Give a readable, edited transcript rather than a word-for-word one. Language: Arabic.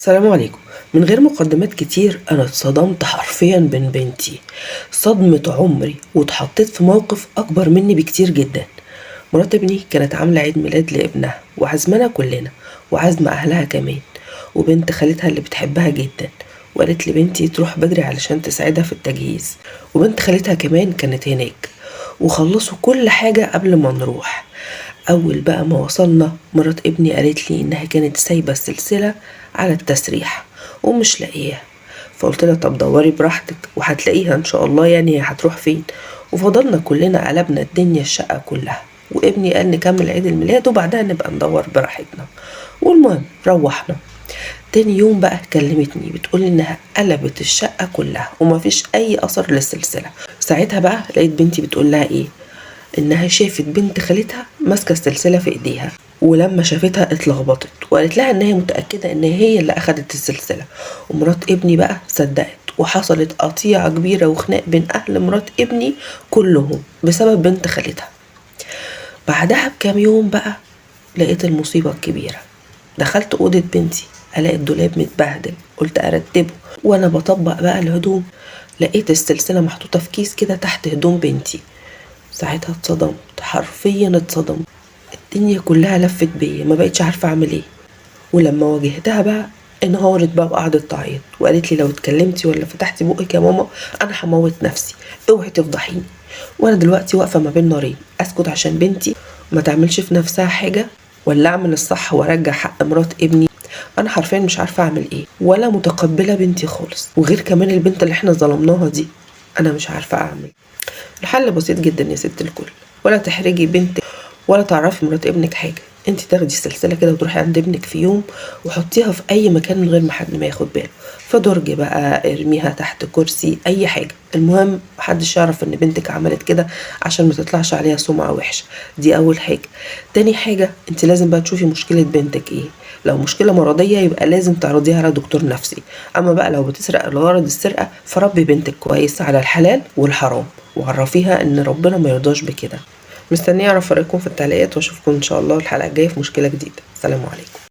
السلام عليكم. من غير مقدمات كتير أنا اتصدمت حرفيا بين بنتي صدمة عمري، واتحطيت في موقف أكبر مني بكتير جدا. مرات ابني كانت عاملة عيد ميلاد لابنها وعزمنا كلنا وعزم أهلها كمان، وبنت خالتها اللي بتحبها جدا، وقالت لبنتي تروح بدري علشان تساعدها في التجهيز، وبنت خالتها كمان كانت هناك، وخلصوا كل حاجة قبل ما نروح. أول بقى ما وصلنا مرات ابني قالت لي إنها كانت سايبة السلسلة على التسريحة ومش لاقيها. فقلت لها طب دوري براحتك وهتلاقيها إن شاء الله، يعني هي هتروح فين؟ وفضلنا كلنا قلبنا الدنيا الشقة كلها، وابني قال نكمل عيد الميلاد وبعدها نبقى ندور براحتنا. والمهم روحنا. تاني يوم بقى كلمتني بتقولي انها قلبت الشقة كلها ومفيش اي اثر للسلسلة. ساعتها بقى لقيت بنتي بتقول لها ايه، انها شافت بنت خالتها ماسكه السلسله في ايديها، ولما شافتها اتلخبطت وقالت لها ان هي متاكده ان هي اللي اخدت السلسله. ومرات ابني بقى صدقت، وحصلت قطيعه كبيره وخناق بين اهل مرات ابني كلهم بسبب بنت خالتها. بعدها بكام يوم بقى لقيت المصيبه الكبيره. دخلت اوضه بنتي الاقي الدولاب متبهدل، قلت ارتبه وانا بطبق بقى الهدوم، لقيت السلسله محطوطه في كيس كده تحت هدوم بنتي. ساعتها اتصدمت، حرفيا اتصدمت. الدنيا كلها لفت بيا، ما بقتش عارفه اعمل ايه. ولما واجهتها بقى انهارت بقى وقعدت تعيط، وقالت لي لو اتكلمتي ولا فتحتي بقك يا ماما انا هموت نفسي، اوعي تفضحيني. وانا دلوقتي واقفه ما بين نارين، اسكت عشان بنتي ما تعملش في نفسها حاجه، ولا اعمل الصح وارجع حق مرات ابني؟ انا حرفيا مش عارفه اعمل ايه، ولا متقبله بنتي خالص، وغير كمان البنت اللي احنا ظلمناها دي. انا مش عارفه اعمل. الحل بسيط جدا يا ست الكل، ولا تحرجي بنتك ولا تعرفي مرات ابنك حاجة. انت تاخدي السلسلة كده وتروحي عند ابنك في يوم وحطيها في اي مكان من غير ما حد ما ياخد باله، في درج بقى، ارميها تحت كرسي، اي حاجة، المهم محدش يعرف ان بنتك عملت كده عشان ما تطلعش عليها سمعة وحشة. دي اول حاجة. تاني حاجة، انت لازم بقى تشوفي مشكلة بنتك ايه. لو مشكلة مرضية يبقى لازم تعرضيها على دكتور نفسي. اما بقى لو بتسرق لغرض السرقة فربي بنتك كويس على الحلال والحرام، وعرفيها ان ربنا ما يرضاش بكده. مستنيه اعرف رايكم في التعليقات، واشوفكم ان شاء الله الحلقه الجايه في مشكله جديده. سلام عليكم.